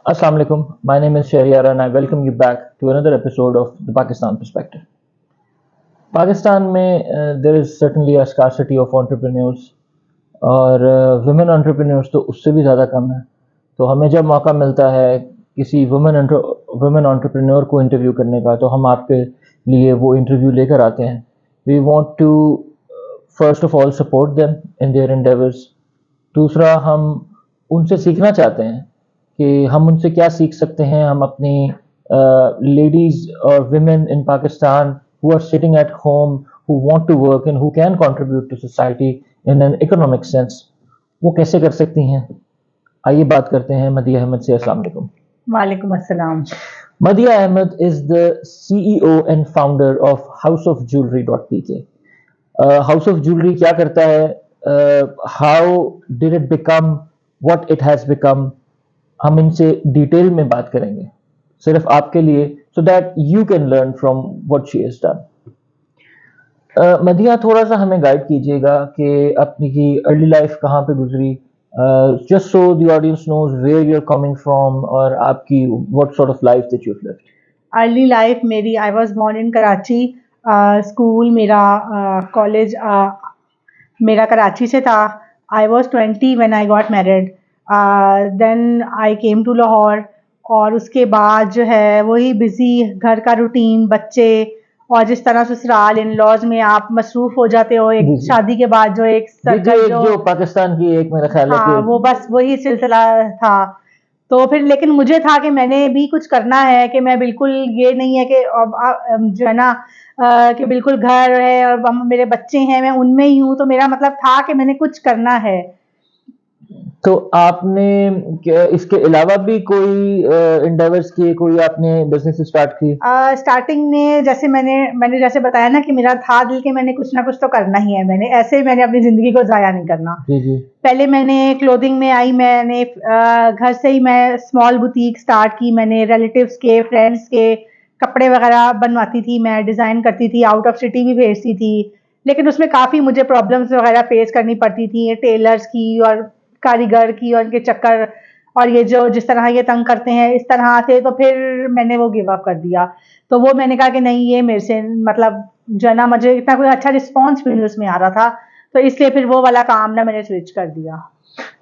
Assalamu alaikum. My name is Shahriar and I welcome you back to another episode of the Pakistan Perspective. Pakistan में there is certainly a scarcity of entrepreneurs और women entrepreneurs तो उससे भी ज़्यादा कम है। तो हमें जब मौका मिलता है किसी women entrepreneur को इंटरव्यू करने का तो हम आपके लिए वो इंटरव्यू लेकर आते हैं। We want to first of all support them in their endeavors. दूसरा हम उनसे सीखना चाहते हैं कि हम उनसे क्या सीख सकते हैं। हम अपनी लेडीज़ और women in Pakistan who are sitting at home, who want to work and who can contribute to society in an economic sense, वो कैसे कर सकती हैं। आइए बात करते हैं मदिया अहमद से। अस्सलाम वालेकुम। वालेकुम अस्सलाम। Madiha Ahmed is the CEO and founder of houseofjewelry.pk. House of Jewelry क्या करता है? How did it become what it has become? हम इनसे डिटेल में बात करेंगे सिर्फ आपके लिए so that you can learn from what she has done. मदिया थोड़ा सा हमें गाइड कीजिएगा कि अपनी की अर्ली लाइफ कहाँ पे गुजरी, just so the audience knows where you're coming from और आपकी what sort of life that you've lived. Early life मेरी, I was born in Karachi. School मेरा, कॉलेज मेरा कराची से था। I was 20 when I got married. Then I came to Lahore और उसके बाद जो है वही बिजी घर का रूटीन, बच्चे और जिस तरह ससुराल इन लॉज में आप मसरूफ हो जाते हो एक जी। शादी के बाद जो एक सर्कल जो पाकिस्तान की एक मेरा ख्याल है हाँ कि वो बस वही सिलसिला था। तो फिर लेकिन मुझे था कि मैंने भी कुछ करना है, कि मैं बिल्कुल ये नहीं है कि अब जो है ना कि बिल्कुल घर है और मेरे बच्चे हैं मैं उनमें ही हूँ। तो मेरा मतलब था कि मैंने कुछ करना है। तो आपने इसके अलावा भी कोई इंडेवर्स किए, कोई आपने बिजनेस स्टार्ट की? स्टार्टिंग में जैसे मैंने जैसे बताया ना कि मेरा था दिल कि मैंने कुछ ना कुछ तो करना ही है। मैंने ऐसे मैंने अपनी ज़िंदगी को ज़ाया नहीं करना। जी जी। पहले मैंने क्लोथिंग में आई। मैंने घर से ही मैं स्मॉल बुटीक स्टार्ट की। मैंने रिलेटिव्स के, फ्रेंड्स के कपड़े वगैरह बनवाती थी, मैं डिज़ाइन करती थी, आउट ऑफ सिटी भी भेजती थी। लेकिन उसमें काफ़ी मुझे प्रॉब्लम्स वगैरह फेस करनी पड़ती थी, टेलर्स की और कारीगर की और इनके चक्कर, और ये जो जिस तरह ये तंग करते हैं इस तरह से। तो फिर मैंने वो गिव अप कर दिया। तो वो मैंने कहा कि नहीं, ये मेरे से मतलब जो है ना मुझे इतना कोई अच्छा रिस्पॉन्स भी नहीं उसमें आ रहा था, तो इसलिए फिर वो वाला काम ना मैंने स्विच कर दिया।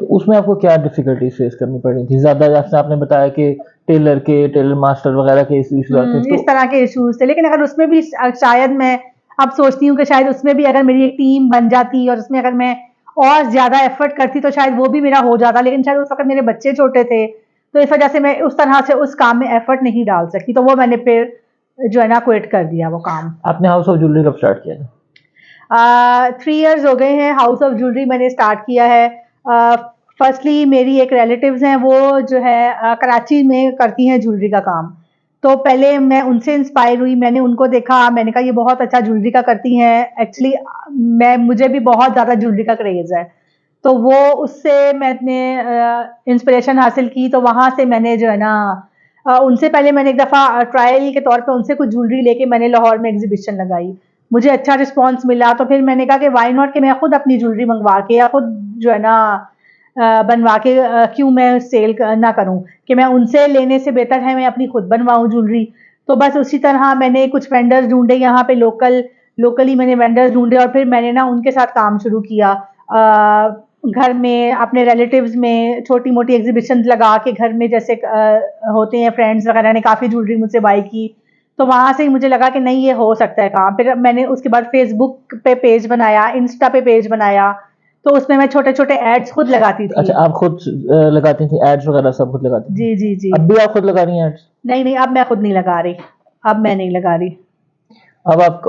तो उसमें आपको क्या डिफिकल्टी फेस करनी पड़ी थी ज़्यादा? जैसे आपने बताया कि टेलर मास्टर वगैरह के इश्यूज आते हैं, इस तरह के इश्यूज थे। लेकिन अगर उसमें भी शायद मैं अब सोचती हूँ कि शायद उसमें भी अगर मेरी एक टीम बन जाती और उसमें अगर मैं और ज्यादा एफर्ट करती तो शायद वो भी मेरा हो जाता। लेकिन शायद उस वक्त मेरे बच्चे छोटे थे, तो इस वजह से मैं उस तरह से उस काम में एफर्ट नहीं डाल सकती। तो वो मैंने फिर जो है ना क्विट कर दिया वो काम। आपने हाउस ऑफ ज्वेलरी कब स्टार्ट किया था? 3 इयर्स हो गए हैं हाउस ऑफ ज्वेलरी मैंने स्टार्ट किया है। फर्स्टली मेरी एक रिलेटिव्स हैं, वो जो है कराची में करती हैं ज्वेलरी का काम। तो पहले मैं उनसे इंस्पायर हुई, मैंने उनको देखा, मैंने कहा ये बहुत अच्छा ज्वेलरी का करती हैं। एक्चुअली मुझे भी बहुत ज़्यादा ज्वेलरी का क्रेज़ है। तो वो उससे मैंने इंस्पिरेशन हासिल की। तो वहाँ से मैंने जो है ना उनसे पहले मैंने एक दफ़ा ट्रायल के तौर पे उनसे कुछ ज्वेलरी लेके मैंने लाहौर में एग्जीबिशन लगाई। मुझे अच्छा रिस्पॉन्स मिला। तो फिर मैंने कहा कि व्हाई नॉट कि मैं खुद अपनी ज्वेलरी मंगवा के या खुद जो है ना बनवा के क्यों मैं सेल ना करूं, कि मैं उनसे लेने से बेहतर है मैं अपनी खुद बनवाऊं ज्वेलरी। तो बस उसी तरह मैंने कुछ वेंडर्स ढूंढे यहाँ पे लोकली मैंने वेंडर्स ढूंढे और फिर मैंने ना उनके साथ काम शुरू किया। घर में अपने रिलेटिव्स में छोटी मोटी एग्जीबिशन लगा के घर में जैसे होते हैं, फ्रेंड्स वगैरह ने काफ़ी ज्वेलरी मुझसे बाई की। तो वहाँ से ही मुझे लगा कि नहीं ये हो सकता है काम। फिर मैंने उसके बाद फेसबुक पे पेज बनाया, इंस्टा पे पेज बनाया। तो उसमें मैं छोटे छोटे एड्स खुद लगाती थी। अच्छा, आप खुद लगाती थी एड्स वगैरह, सब खुद लगाती थी? जी जी जी। अब भी आप खुद लगा रही हैं एड्स? नहीं नहीं, अब मैं खुद नहीं लगा रही। अब मैं नहीं लगा रही। अब आप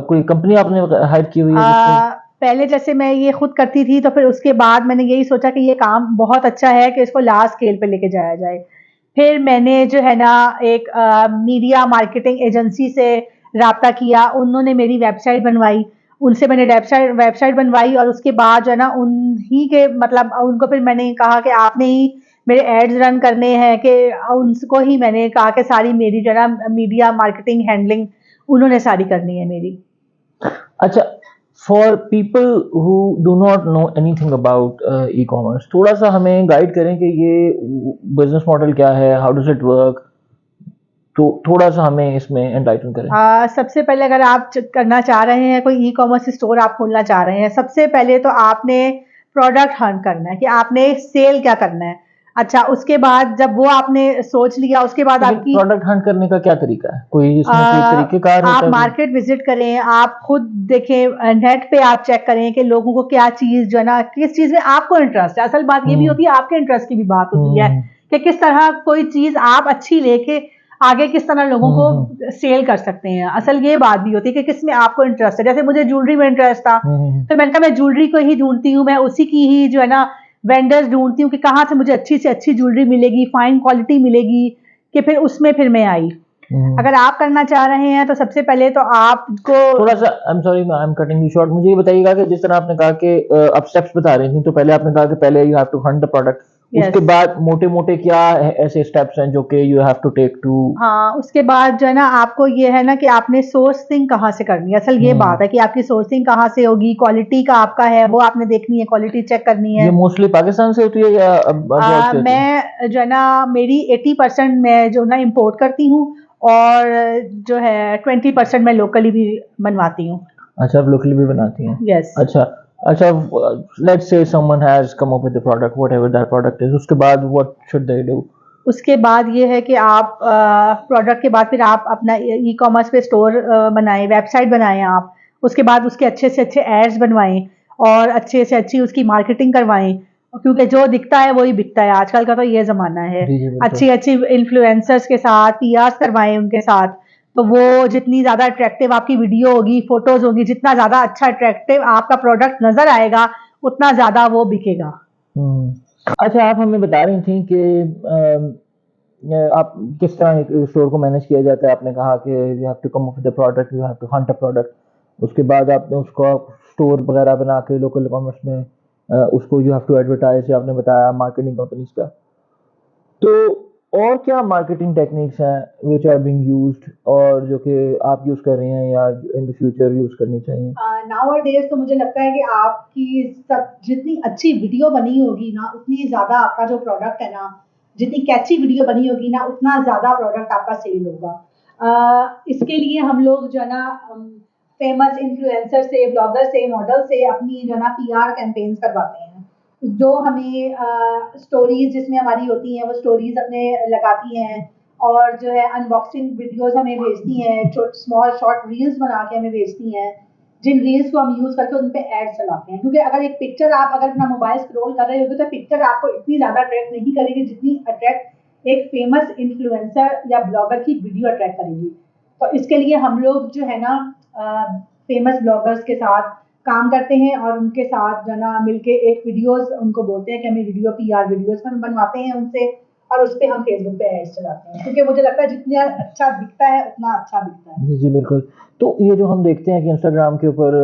कोई कंपनी आपने हायर की हुई है जिससे? पहले जैसे मैं ये खुद करती थी, तो फिर उसके बाद मैंने यही सोचा कि ये काम बहुत अच्छा है कि इसको लार्ज स्केल पे लेके जाया जाए। फिर मैंने जो है ना एक मीडिया मार्केटिंग एजेंसी से राब्ता किया। उन्होंने मेरी वेबसाइट बनवाई, उनसे मैंने वेबसाइट बनवाई और उसके बाद जो है ना उन्हीं के मतलब उनको फिर मैंने कहा कि आपने ही मेरे एड्स रन करने हैं, कि उनको ही मैंने कहा कि सारी मेरी जो है ना मीडिया मार्केटिंग हैंडलिंग उन्होंने सारी करनी है मेरी। अच्छा, for people who do not know anything about e commerce, थोड़ा सा हमें गाइड करें कि ये बिजनेस मॉडल क्या है, हाउ डज इट वर्क, तो थोड़ा सा हमें इसमें एंलाइटन करें। सबसे पहले अगर आप करना चाह रहे हैं, कोई ई कॉमर्स स्टोर आप खोलना चाह रहे हैं, सबसे पहले तो आपने प्रोडक्ट हंट करना है कि आपने सेल क्या करना है। अच्छा, उसके बाद जब वो आपने सोच लिया, उसके बाद लेकिन आपकी प्रोडक्ट हंट करने का क्या तरीका है, कोई इसमें कोई तरीकेकार आप होता है कोई? मार्केट विजिट करें, आप खुद देखें, नेट पे आप चेक करें कि लोगों को क्या चीज़ जो है ना, किस चीज़ में आपको इंटरेस्ट है। असल बात ये भी होती है, आपके इंटरेस्ट की भी बात होती है कि किस तरह कोई चीज़ आप अच्छी लेके आगे किस तरह लोगों को सेल कर सकते हैं। असल ये बात भी होती है कि किस में आपको इंटरेस्ट है। जैसे मुझे ज्वेलरी में इंटरेस्ट था, तो मैंने कहा मैं ज्वेलरी को ही ढूंढती हूँ, मैं उसी की ही जो है ना वेंडर्स ढूंढती हूँ कि कहाँ से मुझे अच्छी से अच्छी ज्वेलरी मिलेगी, फाइन क्वालिटी मिलेगी, कि फिर उसमें फिर मैं आई। अगर आप करना चाह रहे हैं तो सबसे पहले तो आपको थोड़ा सा, I am sorry, I am cutting you short, मुझे ये बताइएगा कि जिस तरह आपने कहा कि आप स्टेप्स बता रही थी, तो पहले आपने कहा कि पहले you have to hunt the product, उसके यस, बाद मोटे मोटे क्या ऐसे स्टेप्स हैं जो कि you have to take to? हाँ, उसके बाद जो है ना आपको ये है ना कि आपने सोर्सिंग कहाँ से करनी है। असल ये बात है कि आपकी सोर्सिंग कहाँ से होगी, क्वालिटी का आपका है वो आपने देखनी है, क्वालिटी चेक करनी है। ये मोस्टली पाकिस्तान से होती है या अब्रॉड से होती है? मैं जो है ना मेरी 80% मैं जो ना इम्पोर्ट करती हूँ, और जो है 20% मैं लोकली भी बनवाती हूँ। अच्छा, आप लोकली भी बनाती हैं? यस। अच्छा अच्छा, let's say someone has come up with the product, whatever that product is, उसके बाद व्हाट शुड दे डू? उसके बाद ये है कि आप प्रोडक्ट के बाद फिर आप अपना ई कॉमर्स पे स्टोर बनाएं, वेबसाइट बनाएं आप। उसके बाद उसके अच्छे से अच्छे एड्स बनवाएं और अच्छे से अच्छी उसकी मार्केटिंग करवाएं, क्योंकि जो दिखता है वही बिकता है, आजकल का तो ये ज़माना है। जी जी बिल्कुल। अच्छी अच्छी इन्फ्लुएंसर्स के साथ पीआर्स करवाएं उनके साथ, तो वो जितनी ज़्यादा अट्रैक्टिव आपकी वीडियो होगी, फोटोज़ होगी, जितना ज़्यादा अच्छा अट्रैक्टिव आपका प्रोडक्ट नज़र आएगा, उतना ज़्यादा वो बिकेगा। अच्छा, आप हमें बता रही थी कि आप किस तरह एक स्टोर को मैनेज किया जाता है। आपने कहा कि you have to come up with the product, you have to hunt a product, उसके बाद आपने उसको स्टोर वगैरह बना के लोकल कॉमर्स में उसको यू हैव टू एडवर्टाइज, आपने बताया मार्केटिंग कंपनीज का। तो और क्या मार्केटिंग टेक्निक्स हैं विच आर बीइंग यूज्ड और जो कि आप यूज कर रही हैं या इन द फ्यूचर यूज करनी चाहिए? नाउ डेज तो मुझे लगता है कि आपकी सब जितनी अच्छी वीडियो बनी होगी ना, उतनी ज़्यादा आपका जो प्रोडक्ट है ना, जितनी कैची वीडियो बनी होगी ना, उतना ज़्यादा प्रोडक्ट आपका सेल होगा। इसके लिए हम लोग जो है ना फेमस इन्फ्लुएंसर से, ब्लॉगर से, मॉडल से अपनी जो है ना पीआर कैंपेन्स करवाते हैं। जो हमें स्टोरीज जिसमें हमारी होती हैं, वो स्टोरीज अपने लगाती हैं, और जो है अनबॉक्सिंग वीडियोस हमें भेजती हैं, स्मॉल शॉर्ट रील्स बना के हमें भेजती हैं, जिन रील्स को हम यूज करके उन पे एड चलाते हैं। क्योंकि अगर एक पिक्चर आप अगर अपना मोबाइल स्क्रॉल कर रहे होगे, तो पिक्चर आपको इतनी ज्यादा अट्रैक्ट नहीं करेगी जितनी अट्रैक्ट एक फेमस इन्फ्लुएंसर या ब्लॉगर की वीडियो अट्रैक्ट करेगी। तो इसके लिए हम लोग जो है ना फेमस ब्लॉगर्स के साथ काम करते हैं, और उनके साथ जो है ना मिलके एक वीडियोस उनको बोलते हैं कि हमें वीडियो पीआर वीडियोस बनवाते हैं उनसे, और उस पे हम फेसबुक पे एड्स चलाते हैं, क्योंकि मुझे लगता है जितना अच्छा दिखता है उतना अच्छा बिकता है। जी जी बिल्कुल। तो ये जो हम देखते हैं कि इंस्टाग्राम के ऊपर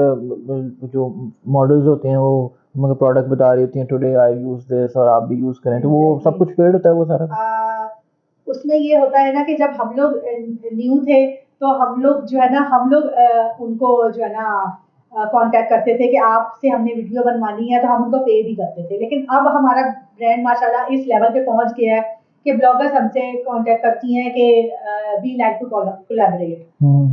जो मॉडल्स होते हैं वो मगर प्रोडक्ट बता रही होती हैं टुडे आई यूज दिस और आप भी यूज करें, तो वो सब कुछ पेड होता है वो सारा? उसमें ये होता है ना कि जब हम लोग न्यू थे, तो हम लोग जो है ना उनको जो है ना कांटेक्ट करते थे कि आपसे हमने वीडियो बनवानी है, तो हम उनको पे भी करते थे। लेकिन अब हमारा ब्रांड माशाल्लाह इस लेवल पे पहुंच गया है कि ब्लॉगर्स हमसे कांटेक्ट करती हैं कि वी लाइक टू कोलैबोरेट।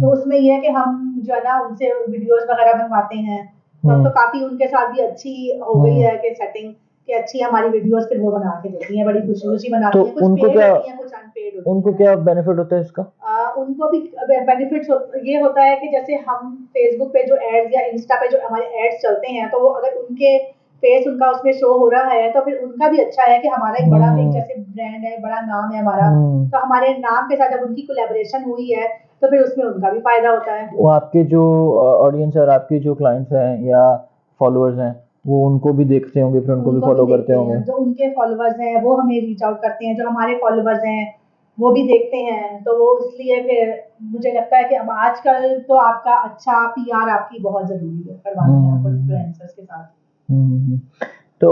तो उसमें ये है कि हम जो है ना उनसे वीडियोस वगैरह बनवाते हैं। तो काफी उनके साथ भी अच्छी हो गई है कि सेटिंग, कि अच्छी हमारी वीडियोस फिर वो बना के देती हैं, बड़ी खुशी खुशी बनाती तो हैं। कुछ उनको पेड क्या होती हैं, कुछ अनपेड होती उनको हैं। क्या बेनिफिट होता है इसका? उनको भी बेनिफिट्स ये होता है कि जैसे हम फेसबुक पे जो एड्स या इंस्टा पे जो हमारे एड्स चलते हैं, तो वो अगर उनके फेस उनका उसमें शो हो रहा है, तो फिर उनका भी अच्छा है कि हमारा एक बड़ा एक जैसे ब्रांड है, बड़ा नाम है हमारा, तो हमारे नाम के साथ जब उनकी कोलैबोरेशन हुई है, तो फिर उसमें उनका भी फायदा होता है। वो आपके जो ऑडियंस है और आपके जो क्लाइंट्स हैं या फॉलोअर्स हैं, वो उनको भी देखते होंगे, फिर उनको भी फॉलो करते होंगे। जो उनके फॉलोअर्स हैं वो हमें रीच आउट करते हैं, जो हमारे फॉलोअर्स हैं वो भी देखते हैं। तो वो इसलिए फिर मुझे लगता है कि अब आजकल तो आपका अच्छा पीआर आपकी बहुत जरूरी है करवानी है आपको इन्फ्लुएंसर्स के साथ। तो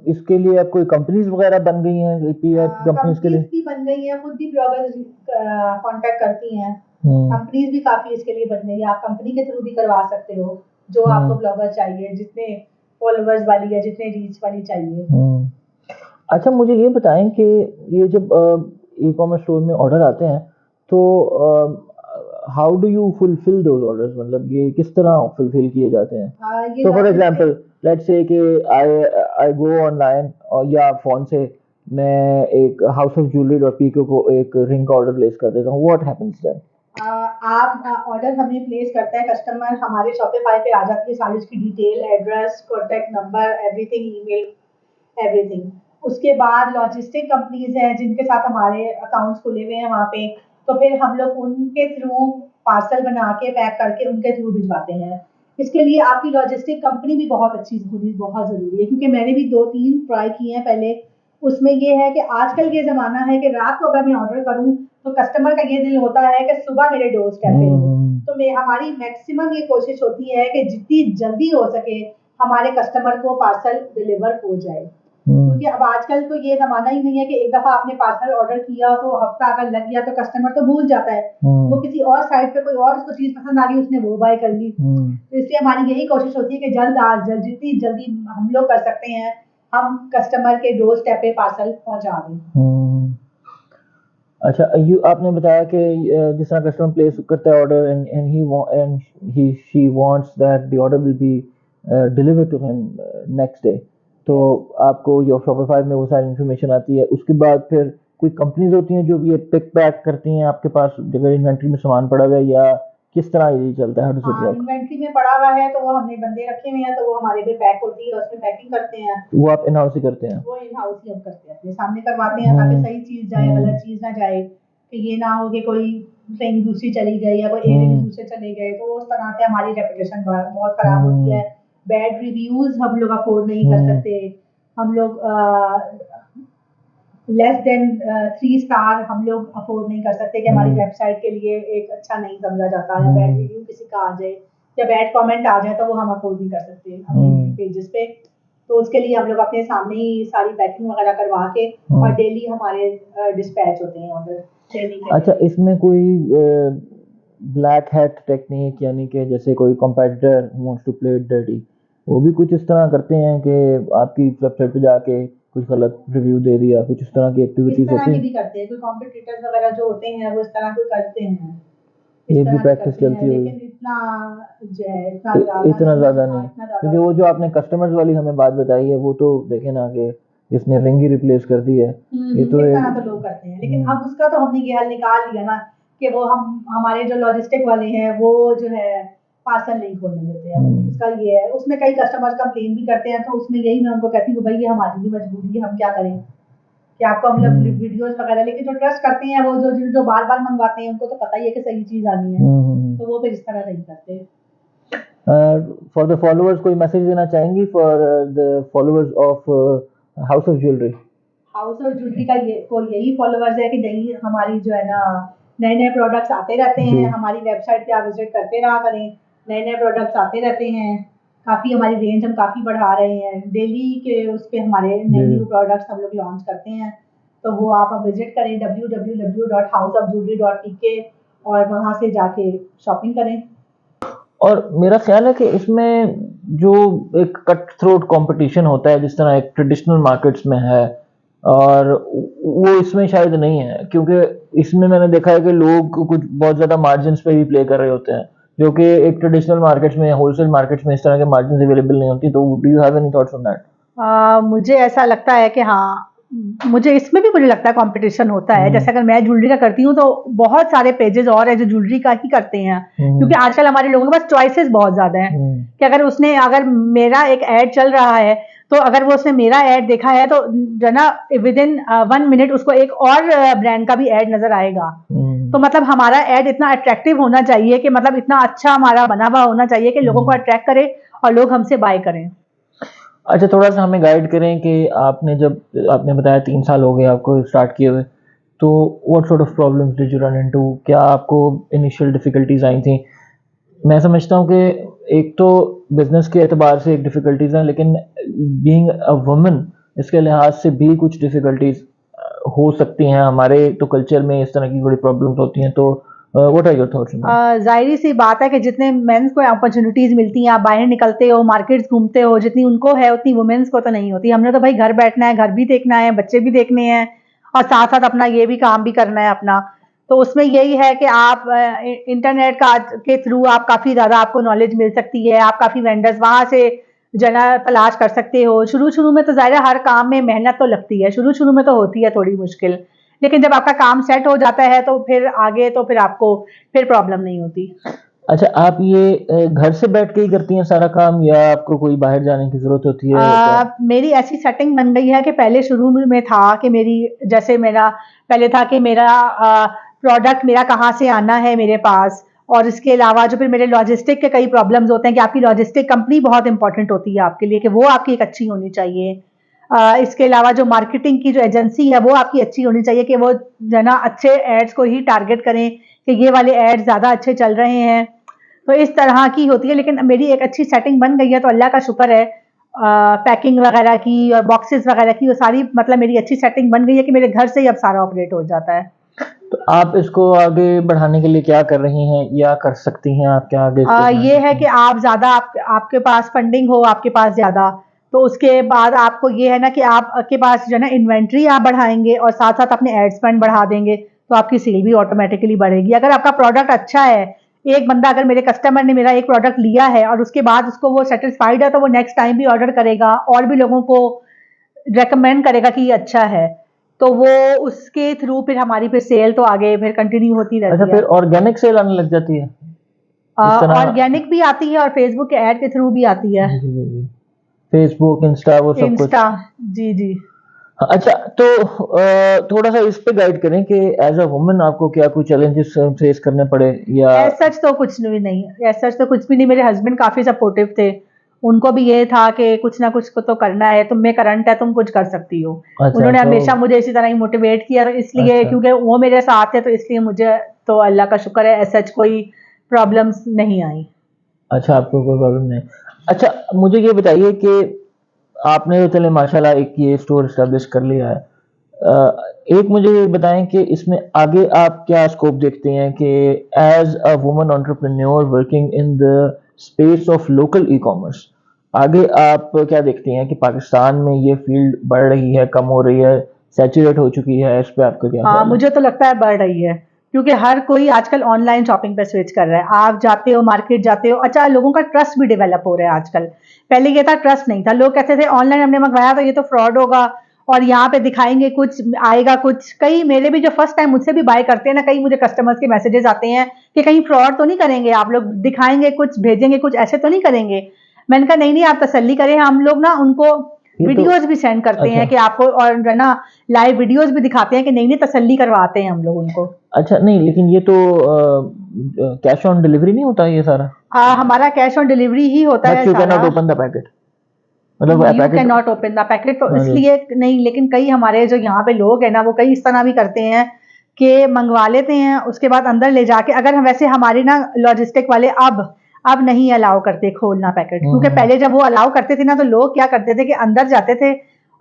इसके लिए अब कोई कंपनीज वगैरह बन गई हैं पीआर कंपनीज के लिए? भी बन गई हैं, खुद भी ब्लॉगर्स कांटेक्ट करती हैं। कंपनीज भी काफी इसके लिए बन गई है, आप कंपनी के थ्रू भी करवा सकते हो। जो आपको हम्म ब्लॉगर चाहिए, जितने फॉलोअर्स वाली या जितने रीच वाली चाहिए। हम्म। अच्छा, मुझे ये बताएं कि ये जब ई कॉमर्स स्टोर में ऑर्डर आते हैं तो how do you fulfil those orders, मतलब ये किस तरह फुलफिल किए जाते हैं? ये so for logistic. Example let's say कि आई आई गो ऑनलाइन और या फ़ोन से मैं एक house of jewellery dot P को एक रिंग का ऑर्डर प्लेस कर देता हूँ, व्हाट हैपेंस देन? आप ऑर्डर हमें प्लेस करता है कस्टमर, हमारे शॉपिफाई पे आ जाती है सारी उसकी detail, address, contact number, everything, email, everything. उसके बाद लॉजिस्टिक कंपनीज हैं जिनके साथ हमारे अकाउंट्स खुले हुए हैं वहाँ पे, तो फिर हम लोग उनके थ्रू पार्सल बना के पैक करके उनके थ्रू भिजवाते हैं। इसके लिए आपकी लॉजिस्टिक कंपनी भी बहुत अच्छी होनी बहुत ज़रूरी है, क्योंकि मैंने भी 2-3 ट्राई किए हैं पहले। उसमें ये है कि आजकल ये ज़माना है कि रात को अगर मैं ऑर्डर करूँ तो कस्टमर का ये दिल होता है कि सुबह मेरे डोर स्टेप पे हो। तो मैं हमारी मैक्सिमम ये कोशिश होती है कि जितनी जल्दी हो सके हमारे कस्टमर को पार्सल डिलीवर हो जाए, क्योंकि अब आजकल तो ये ज़माना ही नहीं है कि एक दफ़ा आपने पार्सल ऑर्डर किया तो हफ्ता अगर लग गया तो कस्टमर तो भूल जाता है, वो किसी और साइट पे कोई और उसको चीज़ पसंद आ गई, उसने वो बाय कर ली। तो इसलिए हमारी यही कोशिश होती है कि जल्द आज जल्द जितनी जल्दी हम लोग कर सकते हैं हम कस्टमर के डोर स्टेप पे पार्सल पहुंचा दें। अच्छा, यू आपने बताया कि जिस तरह कस्टमर प्लेस करता है order and he she wants that the order will be delivered to him next day, तो आपको योर शॉपिफाई में वो सारी इन्फॉर्मेशन आती है। उसके बाद फिर कोई कंपनीज होती हैं जो भी ये पिक पैक करती हैं आपके पास अगर इन्वेंट्री में सामान पड़ा हुआ है, या किस तरह ये चलता है, हाउ डज इट हाँ, वर्क? इन्वेंट्री में पड़ा हुआ है तो वो हमने बंदे रखे हुए हैं, तो वो हमारे पे पैक होती है, उसमें पैकिंग करते हैं। वो आप इन हाउस ही करते हैं? वो इन हाउस ही हम करते हैं, अपने सामने करवाते हैं ताकि सही चीज़ जाए, गलत चीज़ ना जाए, कि ये ना हो कि कोई कहीं दूसरी चली गई या कोई एक रिव्यू दूसरे चले गए, तो उस तरह से हमारी रेपुटेशन बहुत खराब होती है। बैड रिव्यूज हम लोग अफोर्ड नहीं कर सकते। हम लोग लेस देन 3 स्टार हम लोग अफोर्ड नहीं कर सकते कि हमारी वेबसाइट के लिए एक अच्छा नहीं समझा जाता है, बैड रिव्यू किसी का आ जाए या बैड कमेंट आ जाए तो वो हम अफोर्ड नहीं कर सकते अपने पेजेस पे। तो उसके लिए हम लोग अपने सामने ही सारी पैकिंग वगैरह करवा के और डेली हमारे डिस्पैच होते हैं ऑर्डर डेली के। अच्छा, इसमें कोई ब्लैक हैट टेक्निक, यानी कि जैसे कोई competitor wants to play it dirty, वो भी कुछ इस तरह करते हैं कि आपकी वेबसाइट पे जाके कुछ गलत रिव्यू दे दिया, कुछ इस तरह की इस एक्टिविटीज तरह होती की हैं? भी करते हैं, कोई कॉम्पिटिटर्स वगैरह जो होते हैं वो इस तरह को करते हैं, ये इस भी तरह भी प्रैक्टिस करते हैं, चलती होगी? लेकिन इतना जो है इतना इतना ज़्यादा हाँ, नहीं, इतना ज़्यादा क्योंकि वो जो आपने कस्टमर्स वाली हमें बात बताई है वो तो देखे ना कि जिसने रिंग ही रिप्लेस कर दी है, ये तो इस एक तरह तो लोग करते हैं, लेकिन अब उसका तो हमने ये हल निकाल लिया ना कि वो हम हमारे जो लॉजिस्टिक वाले हैं वो जो है पार्सल नहीं खोलने देते हैं। उसका ये है, उसमें कई कस्टमर्स कंप्लेन भी करते हैं, तो उसमें यही मैं उनको कहती हूँ भाई ये हमारी भी मजबूरी है, हम क्या करें कि आपको हम लोग वीडियोस वगैरह, लेकिन जो ट्रस्ट करते हैं वो जो बार बार मंगवाते हैं उनको तो पता ही है कि सही चीज आनी है, तो वो फिर इस तरह नहीं करते। फॉर द फॉलोअर्स कोई मैसेज देना चाहेंगी for the followers of house of jewellery? House of jewellery का ये कोई यही फॉलोअर्स है कि नहीं, हमारी जो है ना नए नए प्रोडक्ट्स आते रहते हैं, हमारी वेबसाइट पे आप विजिट करते रहा करें, नए नए प्रोडक्ट्स आते रहते हैं, काफ़ी हमारी रेंज हम काफ़ी बढ़ा रहे हैं, डेली के उस पर हमारे नए न्यू प्रोडक्ट्स हम लोग लॉन्च करते हैं, तो वो आप विजिट करें www.houseofjewelry.tk और वहाँ से जाके शॉपिंग करें। और मेरा ख्याल है कि इसमें जो एक कट थ्रोट कंपटीशन होता है जिस तरह एक ट्रेडिशनल मार्केट्स में है, और वो इसमें शायद नहीं है, क्योंकि इसमें मैंने देखा है कि लोग कुछ बहुत ज़्यादा मार्जिन्स पे भी प्ले कर रहे होते हैं, जो कि एक ट्रेडिशनल मार्केट्स में, होलसेल मार्केट्स में इस तरह के मार्जिन अवेलेबल नहीं होती। तो do you have any thoughts on that? मुझे ऐसा लगता है कि हाँ, मुझे इसमें भी मुझे लगता है कंपटीशन होता है। जैसे अगर मैं ज्वेलरी का करती हूँ तो बहुत सारे पेजेस और है जो ज्वेलरी का ही करते हैं, क्योंकि आजकल हमारे लोगों के पास चॉइसेस बहुत ज्यादा हैं कि अगर मेरा एक ऐड चल रहा है तो अगर वो उसने मेरा ऐड देखा है तो जो ना विद इन 1 मिनट उसको एक और ब्रांड का भी ऐड नजर आएगा। तो मतलब हमारा ऐड इतना अट्रैक्टिव होना चाहिए कि मतलब इतना अच्छा हमारा बना हुआ होना चाहिए कि लोगों को अट्रैक्ट करे और लोग हमसे बाय करें। अच्छा, थोड़ा सा हमें गाइड करें कि आपने बताया 3 साल हो गए आपको स्टार्ट किए हुए, तो what sort of problems did you run into? क्या आपको इनिशियल डिफ़िकल्टीज़ आई थी? मैं समझता हूँ कि एक तो बिज़नेस के एतबार से एक डिफ़िकल्टीज़ हैं, लेकिन बीइंग अ वुमन इसके लिहाज से भी कुछ डिफ़िकल्टीज़ हो सकती हैं। हमारे तो कल्चर में इस तरह की बड़ी प्रॉब्लम्स होती हैं, तो what are your thoughts on that? जाहिर सी बात है कि जितने मेंस को अपॉर्चुनिटीज मिलती हैं, आप बाहर निकलते हो, मार्केट्स घूमते हो, जितनी उनको है उतनी वुमेन्स को तो नहीं होती। हमने तो भाई घर बैठना है, घर भी देखना है, बच्चे भी देखने हैं और साथ साथ अपना ये भी काम भी करना है अपना। तो उसमें यही है कि आप इंटरनेट का के थ्रू आप काफ़ी ज़्यादा आपको नॉलेज मिल सकती है, आप काफ़ी वेंडर्स वहाँ से जना तलाश कर सकते हो। शुरू शुरू में तो ज़ाहिर है हर काम में मेहनत तो लगती है, शुरू शुरू में तो होती है थोड़ी मुश्किल, लेकिन जब आपका काम सेट हो जाता है तो फिर आगे तो फिर आपको फिर प्रॉब्लम नहीं होती। अच्छा, आप ये घर से बैठ के ही करती हैं सारा काम या आपको कोई बाहर जाने की ज़रूरत होती है क्या? मेरी ऐसी सेटिंग बन गई है कि पहले शुरू में था कि मेरी जैसे मेरा पहले था कि मेरा प्रोडक्ट मेरा कहाँ से आना है मेरे पास, और इसके अलावा जो फिर मेरे लॉजिस्टिक के कई प्रॉब्लम्स होते हैं कि आपकी लॉजिस्टिक कंपनी बहुत इंपॉर्टेंट होती है आपके लिए, कि वो आपकी एक अच्छी होनी चाहिए। इसके अलावा जो मार्केटिंग की जो एजेंसी है वो आपकी अच्छी होनी चाहिए कि वो जो है ना अच्छे एड्स को ही टारगेट करें कि ये वाले एड्स ज़्यादा अच्छे चल रहे हैं। तो इस तरह की होती है, लेकिन मेरी एक अच्छी सेटिंग बन गई है तो अल्लाह का शुक्र है। पैकिंग वगैरह की और बॉक्सेस वगैरह की वो सारी मतलब मेरी अच्छी सेटिंग बन गई है कि मेरे घर से ही अब सारा ऑपरेट हो जाता है। तो आप इसको आगे बढ़ाने के लिए क्या कर रही हैं या कर सकती हैं? आप क्या आगे इसको बढ़ाना ये है चाहती कि हैं? आप ज़्यादा आपके पास फंडिंग हो, आपके पास ज़्यादा, तो उसके बाद आपको ये है ना कि आपके पास जो है ना इन्वेंट्री आप बढ़ाएंगे और साथ साथ अपने एड स्पेंड बढ़ा देंगे तो आपकी सेल भी ऑटोमेटिकली बढ़ेगी। अगर आपका प्रोडक्ट अच्छा है, एक बंदा अगर मेरे कस्टमर ने मेरा एक प्रोडक्ट लिया है और उसके बाद उसको वो सेटिस्फाइड है तो वो नेक्स्ट टाइम भी ऑर्डर करेगा और भी लोगों को रेकमेंड करेगा कि ये अच्छा है, तो वो उसके थ्रू फिर हमारी फिर सेल तो आगे फिर कंटिन्यू होती अच्छा, रहती है। फिर ऑर्गेनिक सेल आने लग जाती है इस तरह? ऑर्गेनिक भी आती है और फेसबुक के ऐड के थ्रू भी आती है। जी, जी, जी, जी। फेसबुक, इंस्टा वो सब कुछ। इंस्टा, जी जी। हाँ, अच्छा, तो थोड़ा सा इस पे गाइड करें कि एज अ वुमन आपको क्या कोई चैलेंजेस फेस करने पड़े या? एज सच तो कुछ भी नहीं, एज सच तो कुछ भी नहीं। मेरे हस्बैंड काफी सपोर्टिव थे, उनको भी ये था कि कुछ ना कुछ को तो करना है, तुम में करंट है, तुम कुछ कर सकती हो। अच्छा, उन्होंने तो हमेशा मुझे इसी तरह ही मोटिवेट किया, तो इसलिए अच्छा, क्योंकि वो मेरे साथ है तो इसलिए मुझे तो अल्लाह का शुक्र है एज सच कोई प्रॉब्लम्स नहीं आई। अच्छा, आपको कोई प्रॉब्लम नहीं। अच्छा, मुझे ये बताइए कि आपने तो चले माशाल्लाह एक ये स्टोर एस्टेब्लिश कर लिया है। एक मुझे ये बताएं कि इसमें आगे आप क्या स्कोप देखते हैं कि as a woman entrepreneur working in the space of local e commerce, आगे आप क्या देखती हैं कि पाकिस्तान में ये फील्ड बढ़ रही है, कम हो रही है, सैचुरेट हो चुकी है? इस पे आपका क्या हाँ, ख्याल है? मुझे तो लगता है बढ़ रही है, क्योंकि हर कोई आजकल ऑनलाइन शॉपिंग पे स्विच कर रहा है। आप जाते हो मार्केट जाते हो, अच्छा लोगों का ट्रस्ट भी डेवलप हो रहा है आजकल। पहले ये था ट्रस्ट नहीं था, लोग कहते थे ऑनलाइन हमने मंगवाया तो ये तो फ्रॉड होगा और यहाँ पे दिखाएंगे कुछ आएगा कुछ। कई मेरे भी जो फर्स्ट टाइम मुझसे भी बाय करते हैं ना, कई मुझे कस्टमर्स के मैसेजेस आते हैं कि कहीं फ्रॉड तो नहीं करेंगे आप लोग, दिखाएंगे कुछ भेजेंगे कुछ ऐसे तो नहीं करेंगे। मैंने कहा नहीं नहीं आप तसल्ली करें, हम लोग ना उनको ये तो वीडियोस भी सेंड करते अच्छा, हैं कि आपको, और जो है ना लाइव वीडियोस भी दिखाते हैं कि नहीं नहीं तसल्ली करवाते हैं हम लोग उनको। अच्छा, नहीं लेकिन ये तो कैश ऑन डिलीवरी नहीं होता ये सारा? हमारा कैश ऑन डिलीवरी ही होता बट है यू कैन सारा। नॉट ओपन द पैकेट, मतलब you can packet. Not open the packet तो हाँ जी। इसलिए नहीं, लेकिन कई हमारे जो यहाँ पे लोग हैं ना वो कई इस तरह भी करते हैं कि मंगवा लेते हैं उसके बाद अंदर ले जाके, अगर हम वैसे हमारी ना लॉजिस्टिक वाले अब नहीं अलाउ करते खोलना पैकेट, क्योंकि हम्म। पहले जब वो अलाउ करते थे ना तो लोग क्या करते थे कि अंदर जाते थे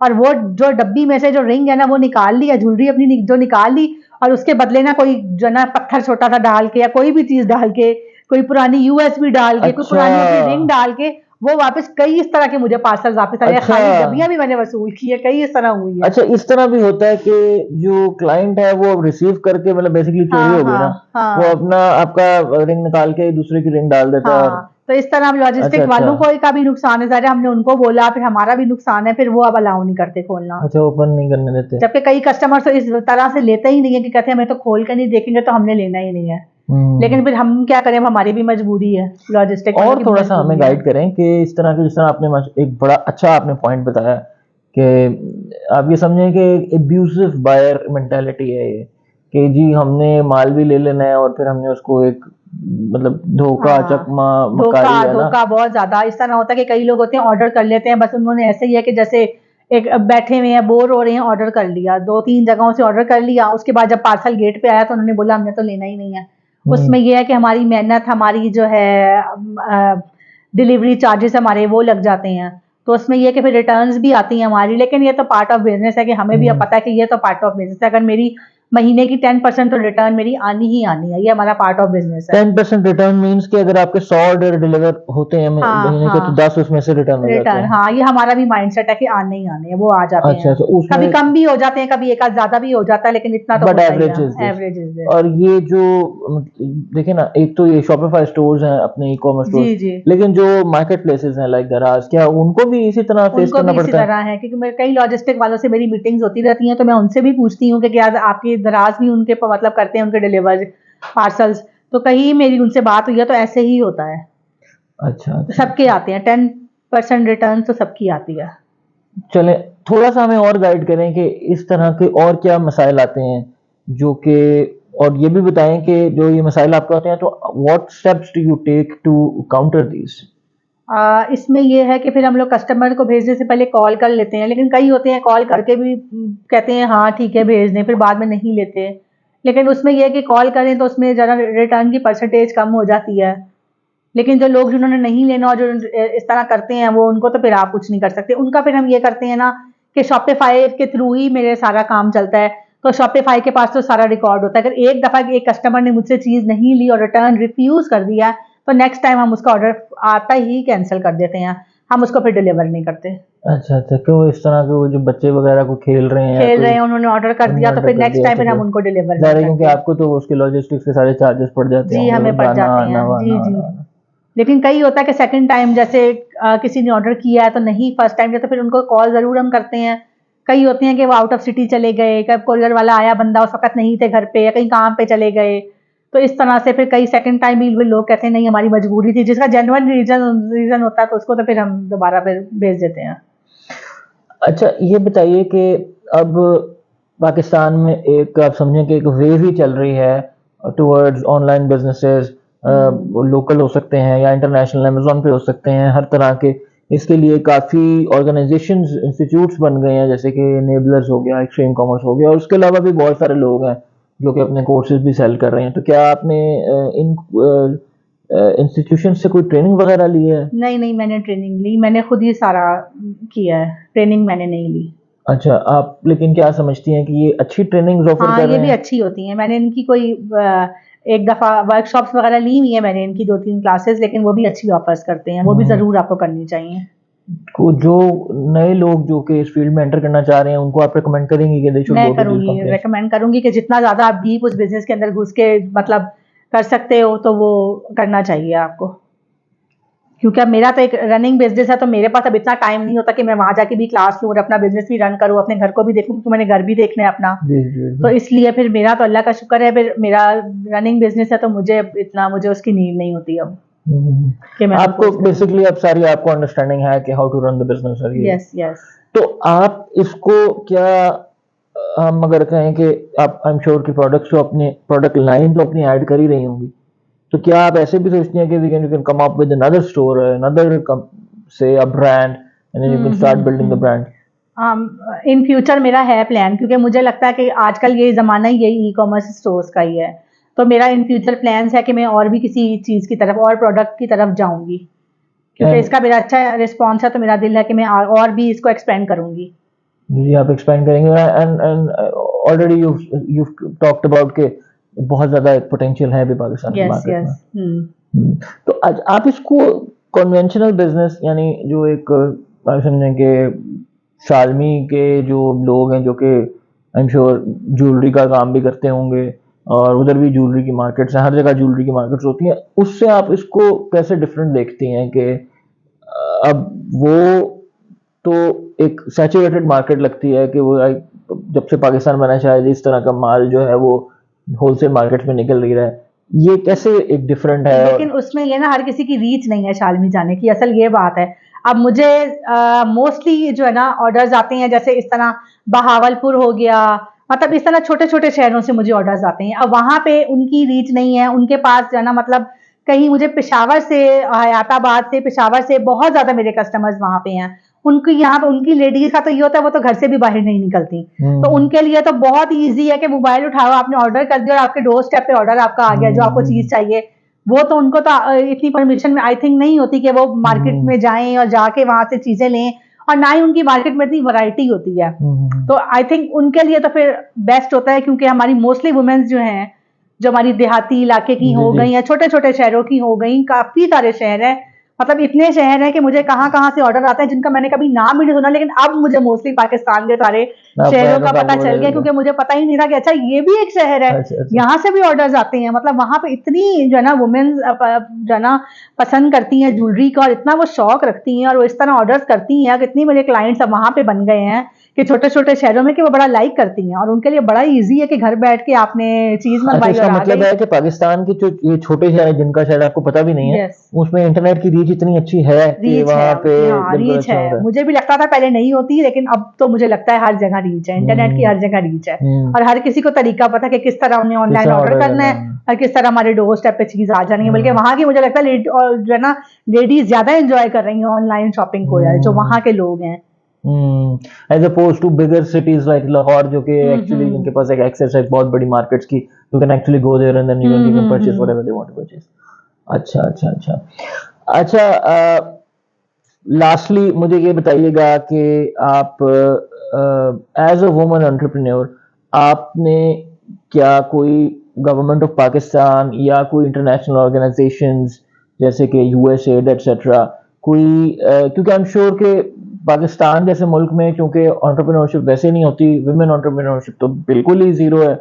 और वो जो डब्बी में से जो रिंग है ना वो निकाल ली, या ज्वेलरी अपनी जो निकाल ली, और उसके बदले ना कोई जो ना पत्थर छोटा सा डाल के या कोई भी चीज डाल के, कोई पुरानी यूएसबी डाल के, कोई अच्छा, पुरानी अपनी रिंग डाल के, वो वापस कई इस तरह के मुझे पार्सल वापस आए, अच्छा, खाली डब्बियां भी मैंने वसूल की है, कई इस तरह हुई है। अच्छा, इस तरह भी होता है कि जो क्लाइंट है वो रिसीव करके मतलब बेसिकली चोरी हाँ हो गई हाँ ना, वो हाँ अपना आपका रिंग निकाल के दूसरे की रिंग डाल देता है और हाँ, तो इस तरह अब अच्छा, लॉजिस्टिक अच्छा, वालों को का भी नुकसान है, ज़रा हमने उनको बोला फिर हमारा भी नुकसान है, फिर वो अब अलाउ नहीं करते खोलना। अच्छा, ओपन नहीं करने देते। जबकि कई कस्टमर तो इस तरह से लेते ही नहीं है कि कहते हैं हमें तो खोल कर नहीं देखेंगे तो हमने लेना ही नहीं है। हम्म। लेकिन फिर हम क्या करें, अब हमारी भी मजबूरी है, लॉजिस्टिक वालों और की भी थोड़ा सा हमें मजबूरी है। गाइड करें कि इस तरह के, जिस तरह आपने एक बड़ा अच्छा आपने पॉइंट बताया कि आप ये समझें कि एब्यूसिव बायर मेंटालिटी है ये, कि जी हमने माल भी ले लेना है और फिर हमने उसको एक मतलब धोखा हाँ, चकमा धोखा मकारी है ना। धोखा बहुत ज्यादा इस तरह होता है कि कई लोग होते हैं ऑर्डर कर लेते हैं, बस उन्होंने ऐसे ही है कि जैसे एक बैठे हुए हैं बोर हो रहे हैं, ऑर्डर कर लिया, दो तीन जगहों से ऑर्डर कर लिया, उसके बाद जब पार्सल गेट पे आया तो उन्होंने बोला हमने तो लेना ही नहीं है। हम्म। उसमें यह है कि हमारी मेहनत, हमारी जो है डिलीवरी चार्जेस हमारे वो लग जाते हैं, तो उसमें यह है कि फिर रिटर्न्स भी आती हैं हमारी, लेकिन ये तो पार्ट ऑफ बिजनेस है कि हमें भी अब हम्म। पता है कि ये तो पार्ट ऑफ बिजनेस है। अगर मेरी महीने की 10% तो रिटर्न मेरी आनी ही आनी है, ये हमारा पार्ट ऑफ बिजनेस है। 10% रिटर्न मीन्स कि अगर आपके 100 ऑर्डर डिलीवर होते हैं हाँ महीने के, तो हाँ 10 उसमें से रिटर्न हो जाते रिटर्न, हैं। हाँ ये हमारा भी माइंडसेट है कि आने ही आने हैं, वो आ जाते अच्छा हैं। अच्छा, कभी उसमें कम भी हो जाते हैं, कभी एक आध ज्यादा भी हो जाता है, लेकिन इतना तो बट होता ही एवरेज है, is this. Average is this. और ये जो देखिए ना, एक तो ये शॉपिफाई स्टोर्स हैं, अपने ई कॉमर्स जी स्टोर्स, जी। लेकिन जो मार्केट प्लेसेस हैं लाइक दराज, क्या उनको भी इसी तरह फेस उनको करना भी इसी पड़ता है? तरह है, क्योंकि कई लॉजिस्टिक वालों से मेरी मीटिंग्स होती रहती हैं, तो मैं उनसे भी पूछती हूँ कि क्या आपके दराज भी उनके मतलब करते हैं उनके डिलीवर पार्सल्स, तो कहीं मेरी उनसे बात हुई है तो ऐसे ही होता है। अच्छा तो अच्छा सबके अच्छा। आते हैं 10% रिटर्न, तो सबकी आती है। चले, थोड़ा सा हमें और गाइड करें कि इस तरह के और क्या मसाइल आते हैं जो कि, और ये भी बताएं कि जो ये मसाइल आपके होते हैं, तो what steps do you take to counter these? इसमें ये है कि फिर हम लोग कस्टमर को भेजने से पहले कॉल कर लेते हैं, लेकिन कई होते हैं कॉल करके भी कहते हैं हाँ ठीक है भेज दें, फिर बाद में नहीं लेते। लेकिन उसमें यह है कि कॉल करें तो उसमें ज़रा रिटर्न की परसेंटेज कम हो जाती है, लेकिन जो लोग जिन्होंने नहीं लेना और जो इस तरह करते हैं वो, उनको तो फिर आप कुछ नहीं कर सकते। उनका फिर हम ये करते हैं ना कि शॉपिफाई के थ्रू ही मेरे सारा काम चलता है, तो शॉपिफाई के पास तो सारा रिकॉर्ड होता है। अगर एक दफ़ा एक कस्टमर ने मुझसे चीज़ नहीं ली और रिटर्न रिफ्यूज़ कर दिया, तो नेक्स्ट टाइम हम उसका ऑर्डर आता ही कैंसिल कर देते हैं, हम उसको फिर डिलीवर नहीं करते। अच्छा अच्छा, क्यों इस तरह के वो जो बच्चे वगैरह को खेल रहे हैं या खेल रहे कोई हैं, उन्होंने ऑर्डर कर दिया, उन्होंने तो ऑर्डर फिर कर नेक्स्ट दिया, टाइम तो फिर हम फिर उनको डिलीवर ज़ाहिर नहीं है क्योंकि करते। आपको तो उसके लॉजिस्टिक्स के सारे चार्जेस पड़ जाते जी होंगे, वो हमें पड़ जाना जाते आना हैं, जी वाना जी। वाना। लेकिन कई होता है कि सेकंड टाइम जैसे किसी ने ऑर्डर किया है तो नहीं, फर्स्ट टाइम तो फिर उनको कॉल ज़रूर हम करते हैं। कई होते हैं कि वो आउट ऑफ सिटी चले गए, कब कोरियर वाला आया, बंदा उस वक्त नहीं थे घर पे या कहीं काम पे चले गए, तो इस तरह से फिर कई सेकंड टाइम भी लोग कहते हैं नहीं हमारी मजबूरी थी, जिसका जेन्युइन रीजन होता है तो उसको तो फिर हम दोबारा फिर भेज देते हैं। अच्छा, ये बताइए कि अब पाकिस्तान में एक, आप समझें कि एक वेव ही चल रही है टुवर्ड्स ऑनलाइन बिजनेसेस। लोकल हो सकते हैं या इंटरनेशनल, अमेजोन पे हो सकते हैं, हर तरह के। इसके लिए काफ़ी ऑर्गेनाइजेशंस, इंस्टीट्यूट्स बन गए हैं, जैसे कि नेबलर्स हो गया, एक्सट्रीम कॉमर्स हो गया, और उसके अलावा भी बहुत सारे लोग हैं जो कि अपने कोर्सेज भी सेल कर रहे हैं। तो क्या आपने इन इंस्टीट्यूशन से कोई ट्रेनिंग वगैरह ली है? नहीं नहीं, मैंने ट्रेनिंग ली, मैंने खुद ही सारा किया है, ट्रेनिंग मैंने नहीं ली। अच्छा, आप लेकिन क्या समझती हैं कि ये अच्छी ट्रेनिंग्स ऑफर हाँ कर ये रहे भी हैं? अच्छी होती हैं, मैंने इनकी कोई एक दफ़ा वर्कशॉप्स वगैरह ली हुई है मैंने इनकी 2-3 क्लासेस, लेकिन वो भी अच्छी ऑफर्स करते हैं, वो भी हम्म, ज़रूर आपको करनी चाहिए। को जो नए लोग जो कि इस फील्ड में एंटर करना चाह रहे हैं, उनको आप रिकमेंड करेंगी कि दे शुड मैं गो टू दिस करूँगी, कंपनीज? रेकमेंड करूँगी कि जितना ज़्यादा आप डीप उस बिज़नेस के अंदर घुस के मतलब कर सकते हो, तो वो करना चाहिए आपको। क्योंकि अब मेरा तो एक रनिंग बिज़नेस है, तो मेरे पास अब इतना टाइम नहीं होता कि मैं वहाँ जाके भी क्लास लूँ और अपना बिज़नेस भी रन करूँ, अपने घर को भी देखूँ, क्योंकि मैंने घर भी देखना है अपना। जी जी तो जी। इसलिए फिर मेरा तो अल्लाह का शुक्र है, फिर मेरा रनिंग बिज़नेस है, तो मुझे इतना मुझे उसकी नीड नहीं होती अब हम्म, कि मैं आपको फोर्स करूँ। बेसिकली अब सारी आपको अंडरस्टैंडिंग है कि how to run the business और ये। Yes yes. तो आप इसको क्या, हम अगर कहें कि आप, आई एम श्योर कि प्रोडक्ट्स तो अपने प्रोडक्ट लाइन तो अपनी ऐड कर ही रही होंगी, तो क्या आप ऐसे भी सोचती हैं कि we can, you can come up with another store, another से a brand, and then you can start building the brand? In future मेरा है प्लान, क्योंकि मुझे लगता है कि आजकल ये ज़माना ही यही ई कॉमर्स स्टोर्स का ही है, तो मेरा इन फ्यूचर प्लान्स है कि मैं और भी किसी चीज़ की तरफ और प्रोडक्ट की तरफ जाऊंगी, क्योंकि एंड इसका मेरा अच्छा रिस्पॉन्स है, तो मेरा दिल है कि मैं और भी इसको एक्सपेंड करूंगी। जी, आप एक्सपेंड करेंगे, and already you talked about के बहुत ज़्यादा एक पोटेंशियल है अभी पाकिस्तान के यस मार्केट में। यस। तो आज आप इसको कन्वेंशनल बिजनेस, यानी जो एक, आप समझें कि शालमी के जो लोग हैं जो कि आई एम श्योर ज्वेलरी का काम भी करते होंगे, और उधर भी ज्वेलरी की मार्केट्स हैं, हर जगह ज्वेलरी की मार्केट्स होती हैं, उससे आप इसको कैसे डिफरेंट देखती हैं कि अब वो तो एक सैचुरेटेड मार्केट लगती है कि वो जब से पाकिस्तान बना, शायद इस तरह का माल जो है वो होलसेल मार्केट में निकल रही है, ये कैसे एक डिफरेंट है? लेकिन उसमें ये ना हर किसी की रीच नहीं है शालमी जाने की, असल ये बात है। अब मुझे मोस्टली जो है ना ऑर्डर्स आते हैं, जैसे इस तरह बहावलपुर हो गया, मतलब इस तरह छोटे छोटे शहरों से मुझे ऑर्डर्स आते हैं। अब वहाँ पे उनकी रीच नहीं है, उनके पास जो है ना, मतलब कहीं मुझे पेशावर से, हयाताबाद से, पेशावर से बहुत ज़्यादा मेरे कस्टमर्स वहाँ पे हैं। उनकी यहाँ पे उनकी लेडीज का तो ये होता है वो तो घर से भी बाहर नहीं निकलती, तो उनके लिए तो बहुत ईजी है कि मोबाइल उठाओ, आपने ऑर्डर कर दिया और आपके डोर स्टेप पे ऑर्डर आपका आ गया जो आपको चीज़ चाहिए। वो तो उनको तो इतनी परमिशन में आई थिंक नहीं होती कि वो मार्केट में जाएं और जाके वहां से चीजें लें और ना ही उनकी मार्केट में इतनी वैरायटी होती है। तो आई थिंक उनके लिए तो फिर बेस्ट होता है, क्योंकि हमारी मोस्टली वुमेन्स जो हैं, जो हमारी देहाती इलाके की हो गई या छोटे छोटे शहरों की हो गई, काफी सारे शहर हैं, मतलब इतने शहर हैं कि मुझे कहाँ कहाँ से ऑर्डर आते हैं जिनका मैंने कभी नाम भी नहीं सुना, लेकिन अब मुझे मोस्टली पाकिस्तान के सारे शहरों का पता चल गया, क्योंकि मुझे पता ही नहीं था कि अच्छा ये भी एक शहर है, यहाँ से भी ऑर्डर्स आते हैं। मतलब वहां पे इतनी जो है ना वुमेन जो है ना पसंद करती हैं ज्वेलरी का, और इतना वो शौक रखती हैं और वो इस तरह ऑर्डर्स करती हैं कि इतनी मेरे क्लाइंट्स अब वहां पे बन गए हैं कि छोटे छोटे शहरों में, कि वो बड़ा लाइक करती हैं और उनके लिए बड़ा इजी है कि घर बैठ के आपने चीज मंगवाई और आ मतलब गई। है कि पाकिस्तान के जो ये छोटे शहर है जिनका शायद आपको पता भी नहीं है, उसमें इंटरनेट की रीच इतनी अच्छी है कि वहाँ पे रीच है। मुझे भी लगता था पहले नहीं होती, लेकिन अब तो मुझे लगता है हर जगह रीच है, इंटरनेट की हर जगह रीच है, और हर किसी को तरीका पता है कि किस तरह उन्हें ऑनलाइन ऑर्डर करना है और किस तरह हमारे डोर स्टेप पे चीज आ जानी है। बल्कि वहां की मुझे लगता है जो है ना लेडीज ज्यादा एंजॉय कर रही हैं ऑनलाइन शॉपिंग को, जो वहां के लोग हैं, as opposed to bigger cities like Lahore, जो कि एक्चुअली जिनके पास एक एक्सेस है बहुत बड़ी मार्केट्स की, you can actually go there and then you can purchase whatever they want to purchase. अच्छा अच्छा अच्छा अच्छा। लास्टली मुझे ये बताइएगा कि आप एज अ वुमन एंटरप्रेन्योर, आपने क्या कोई गवर्नमेंट ऑफ पाकिस्तान या कोई इंटरनेशनल ऑर्गेनाइजेशंस जैसे कि यूएसएड एटसेट्रा कोई क्योंकि आई एम श्योर कि पाकिस्तान जैसे मुल्क में क्योंकि एंटरप्रेन्योरशिप वैसे नहीं होती, विमेन एंटरप्रेन्योरशिप तो बिल्कुल ही जीरो है,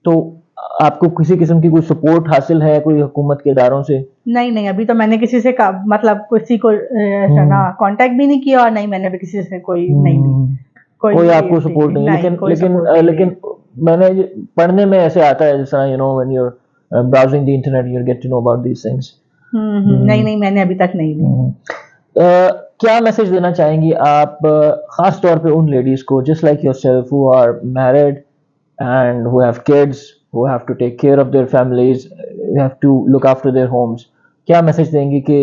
तो आपको किसी किस्म की कोई सपोर्ट हासिल है कोई हुकूमत के इदारों से? नहीं, अभी तो मैंने किसी से मतलब किसी को ना कांटेक्ट भी नहीं किया, और नहीं मैंने भी किसी से कोई नहीं ली, कोई आपको सपोर्ट नहीं, लेकिन मैंने पढ़ने में ऐसे आता है जिस तरह you know when you are browsing the internet you get to know about these things. नहीं मैंने अभी तक नहीं ली। क्या मैसेज देना चाहेंगी आप खास तौर पे उन लेडीज को just like yourself who are married and who have kids, who have to take care of their families, have to look after their homes? क्या मैसेज देंगी कि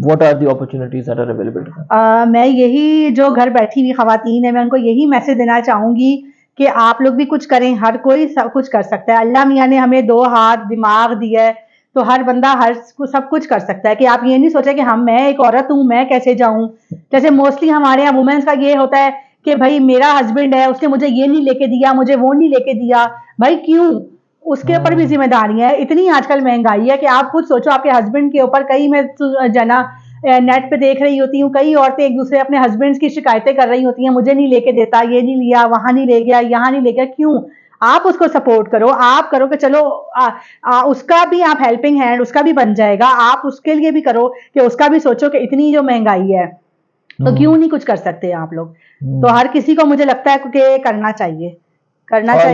what are the opportunities that are available to them? मैं यही जो घर बैठी हुई खवातीन है, मैं उनको यही मैसेज देना चाहूंगी कि आप लोग भी कुछ करें, हर कोई सब कुछ कर सकता है। अल्लाह मियाँ ने हमें 2 हाथ दिमाग दिया है, तो हर बंदा सब कुछ कर सकता है। कि आप ये नहीं सोचे कि मैं एक औरत हूँ, मैं कैसे जाऊं। जैसे मोस्टली हमारे यहाँ वुमेन्स का ये होता है कि भाई मेरा हस्बैंड है, उसने मुझे ये नहीं लेके दिया, मुझे वो नहीं लेके दिया, भाई क्यों, उसके ऊपर भी जिम्मेदारियां है। इतनी आजकल महंगाई है कि आप खुद सोचो, आपके हस्बैंड के ऊपर कई, मैं जना नेट पे देख रही होती हूँ, कई औरतें एक दूसरे अपने हस्बैंड्स की शिकायतें कर रही होती हैं, मुझे नहीं लेके देता, ये नहीं लिया, वहां नहीं ले गया, यहाँ नहीं ले गया। क्यों? आप उसको सपोर्ट करो, आप करो कि चलो उसका भी आप हेल्पिंग हैंड उसका भी बन जाएगा, आप उसके लिए भी करो कि उसका भी सोचो कि इतनी जो महंगाई है तो क्यों नहीं कुछ कर सकते आप लोग। तो हर किसी को मुझे लगता है कि करना चाहिए।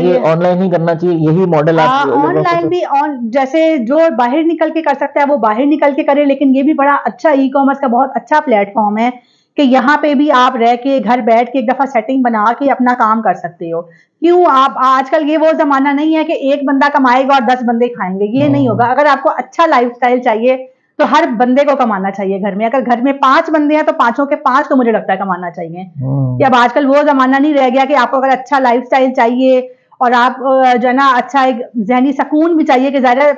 ये ऑनलाइन ही करना चाहिए, यही मॉडल आप ऑनलाइन भी जैसे जो बाहर निकल के कर सकता है वो बाहर निकल के करे, लेकिन ये भी बड़ा अच्छा ई कॉमर्स का बहुत अच्छा प्लेटफॉर्म है कि यहाँ पे भी आप रह के घर बैठ के एक दफा सेटिंग बना के अपना काम कर सकते हो। क्यों? आप आजकल ये वो जमाना नहीं है कि एक बंदा कमाएगा और 10 बंदे खाएंगे, ये नहीं होगा। अगर आपको अच्छा लाइफस्टाइल चाहिए तो हर बंदे को कमाना चाहिए घर में। अगर घर में 5 बंदे हैं तो 5 के 5 तो मुझे लगता है कमाना चाहिए। कि अब आजकल वो जमाना नहीं रह गया कि आपको अगर अच्छा लाइफस्टाइल चाहिए और आप जो है ना अच्छा एक ज़हनी सुकून भी चाहिए कि ज़्यादा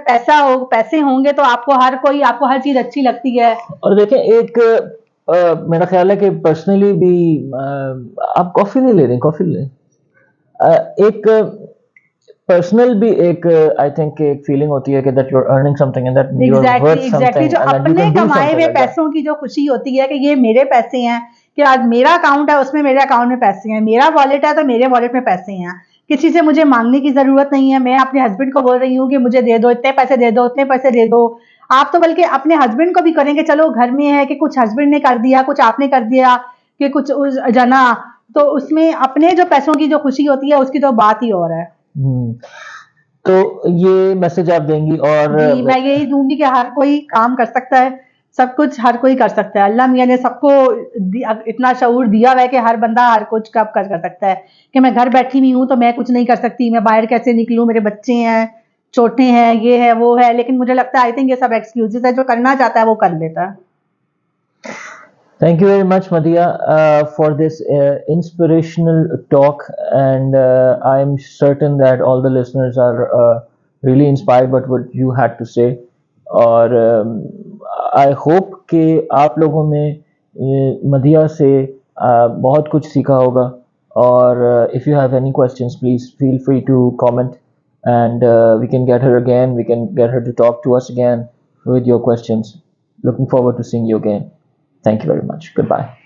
पैसे होंगे तो आपको हर चीज अच्छी लगती है। और देखें एक मेरा ख्याल है कि पर्सनली भी आप कॉफी नहीं ले रहे, कॉफी ले एक पर्सनल भी एक आई थिंक एक फीलिंग होती है कि that you are earning something and that you are worth something, जो अपने कमाए हुए पैसों की जो खुशी होती है कि ये मेरे पैसे हैं, कि आज मेरा अकाउंट है उसमें मेरे अकाउंट में पैसे हैं, मेरा वॉलेट है तो मेरे वॉलेट में पैसे हैं, किसी से मुझे मांगने की जरूरत नहीं है। मैं अपने हस्बैंड को बोल रही हूँ कि मुझे दे दो, इतने पैसे दे दो, उतने पैसे दे दो। आप तो बल्कि अपने हस्बैंड को भी करेंगे, चलो घर में है कि कुछ हस्बैंड ने कर दिया, कुछ आपने कर दिया, कि कुछ जना, तो उसमें अपने जो पैसों की जो खुशी होती है उसकी तो बात ही और है। तो ये मैसेज आप देंगी? और मैं यही दूंगी कि हर कोई काम कर सकता है, सब कुछ हर कोई कर सकता है। अल्लाह मियाँ ने सबको इतना शऊर दिया हुआ है कि हर बंदा हर कुछ कब कर सकता है। कि मैं घर बैठी हुई हूँ तो मैं कुछ नहीं कर सकती, मैं बाहर कैसे निकलूँ, मेरे बच्चे हैं, छोटे हैं, ये है वो है, लेकिन मुझे लगता है आई थिंक ये सब एक्सक्यूजेस है, जो करना चाहता है वो कर लेता है। Thank you very much, Madhya, for this inspirational talk, and I'm certain that all the listeners are really inspired by what you had to say. और I hope कि आप लोगों ने मदिया से बहुत कुछ सीखा होगा। और if you have any questions please feel free to comment and we can get her again. We can get her to talk to us again with your questions. Looking forward to seeing you again. Thank you very much. Goodbye.